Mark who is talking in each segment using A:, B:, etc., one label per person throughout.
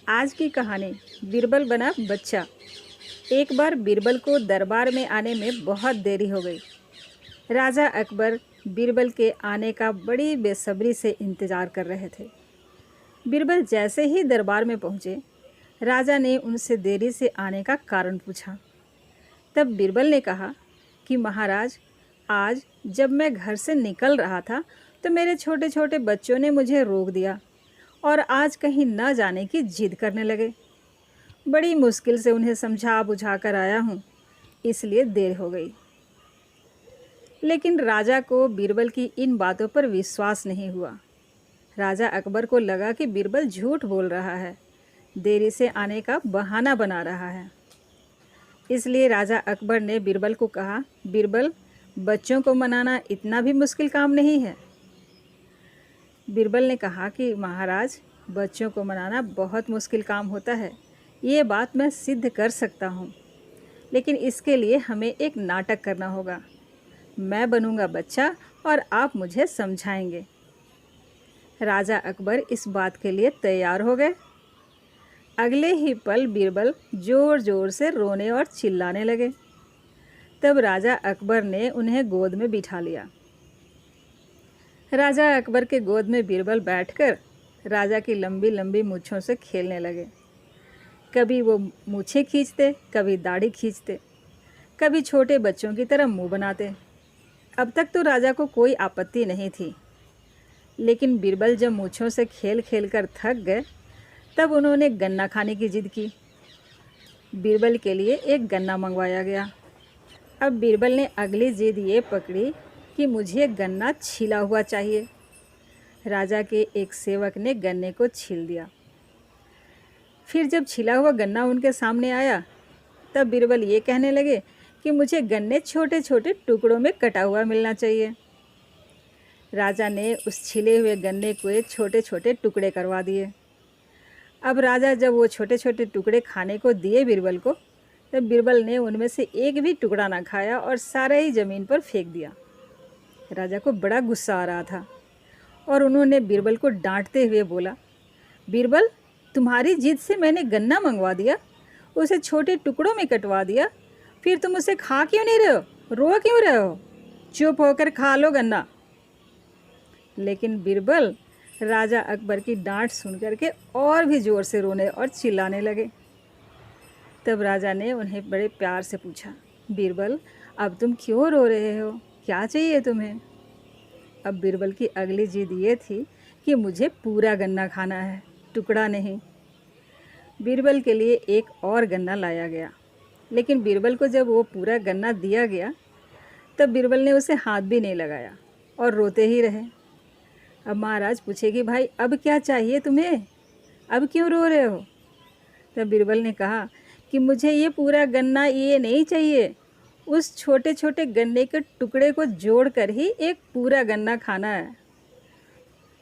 A: आज की कहानी बीरबल बना बच्चा। एक बार बीरबल को दरबार में आने में बहुत देरी हो गई। राजा अकबर बीरबल के आने का बड़ी बेसब्री से इंतज़ार कर रहे थे। बीरबल जैसे ही दरबार में पहुँचे, राजा ने उनसे देरी से आने का कारण पूछा। तब बीरबल ने कहा कि महाराज, आज जब मैं घर से निकल रहा था तो मेरे छोटे छोटे बच्चों ने मुझे रोक दिया और आज कहीं न जाने की जिद करने लगे। बड़ी मुश्किल से उन्हें समझा बुझा कर आया हूँ, इसलिए देर हो गई। लेकिन राजा को बीरबल की इन बातों पर विश्वास नहीं हुआ। राजा अकबर को लगा कि बीरबल झूठ बोल रहा है, देरी से आने का बहाना बना रहा है। इसलिए राजा अकबर ने बीरबल को कहा, बीरबल, बच्चों को मनाना इतना भी मुश्किल काम नहीं है। बीरबल ने कहा कि महाराज, बच्चों को मनाना बहुत मुश्किल काम होता है, ये बात मैं सिद्ध कर सकता हूँ, लेकिन इसके लिए हमें एक नाटक करना होगा। मैं बनूँगा बच्चा और आप मुझे समझाएंगे। राजा अकबर इस बात के लिए तैयार हो गए। अगले ही पल बीरबल ज़ोर ज़ोर से रोने और चिल्लाने लगे। तब राजा अकबर ने उन्हें गोद में बिठा लिया। राजा अकबर के गोद में बीरबल बैठकर राजा की लंबी लंबी मूँछों से खेलने लगे। कभी वो मूँछें खींचते, कभी दाढ़ी खींचते, कभी छोटे बच्चों की तरह मुंह बनाते। अब तक तो राजा को कोई आपत्ति नहीं थी, लेकिन बीरबल जब मूँछों से खेल खेल कर थक गए, तब उन्होंने गन्ना खाने की जिद की। बीरबल के लिए एक गन्ना मंगवाया गया। अब बीरबल ने अगली जिद ये पकड़ी कि मुझे गन्ना छिला हुआ चाहिए। राजा के एक सेवक ने गन्ने को छील दिया। फिर जब छिला हुआ गन्ना उनके सामने आया, तब बीरबल ये कहने लगे कि मुझे गन्ने छोटे छोटे टुकड़ों में कटा हुआ मिलना चाहिए। राजा ने उस छिले हुए गन्ने को छोटे छोटे टुकड़े करवा दिए। अब राजा जब वो छोटे छोटे टुकड़े खाने को दिए बीरबल को, तब बीरबल ने उनमें से एक भी टुकड़ा ना खाया और सारा ही ज़मीन पर फेंक दिया। राजा को बड़ा गुस्सा आ रहा था और उन्होंने बीरबल को डांटते हुए बोला, बीरबल, तुम्हारी जिद से मैंने गन्ना मंगवा दिया, उसे छोटे टुकड़ों में कटवा दिया, फिर तुम उसे खा क्यों नहीं रहे हो, रो क्यों रहे हो? चुप होकर खा लो गन्ना। लेकिन बीरबल राजा अकबर की डांट सुन करके और भी ज़ोर से रोने और चिल्लाने लगे। तब राजा ने उन्हें बड़े प्यार से पूछा, बीरबल, अब तुम क्यों रो रहे हो, क्या चाहिए तुम्हें? अब बीरबल की अगली जिद ये थी कि मुझे पूरा गन्ना खाना है, टुकड़ा नहीं। बीरबल के लिए एक और गन्ना लाया गया, लेकिन बीरबल को जब वो पूरा गन्ना दिया गया, तब बीरबल ने उसे हाथ भी नहीं लगाया और रोते ही रहे। अब महाराज पूछेगी, भाई अब क्या चाहिए तुम्हें, अब क्यों रो रहे हो? तब बीरबल ने कहा कि मुझे ये पूरा गन्ना ये नहीं चाहिए, उस छोटे छोटे गन्ने के टुकड़े को जोड़कर ही एक पूरा गन्ना खाना है।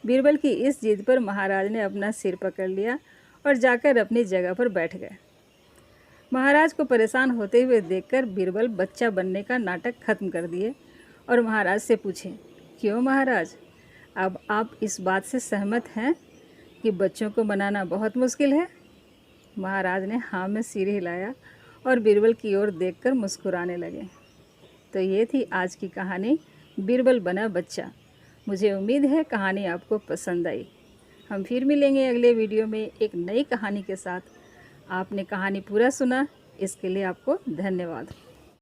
A: बीरबल की इस जिद पर महाराज ने अपना सिर पकड़ लिया और जाकर अपनी जगह पर बैठ गए। महाराज को परेशान होते हुए देखकर बीरबल बच्चा बनने का नाटक खत्म कर दिए और महाराज से पूछे, क्यों महाराज, अब आप इस बात से सहमत हैं कि बच्चों को मनाना बहुत मुश्किल है? महाराज ने हाँ में सिर हिलाया और बीरबल की ओर देखकर मुस्कुराने लगे। तो ये थी आज की कहानी, बीरबल बना बच्चा। मुझे उम्मीद है कहानी आपको पसंद आई। हम फिर मिलेंगे अगले वीडियो में एक नई कहानी के साथ। आपने कहानी पूरा सुना, इसके लिए आपको धन्यवाद।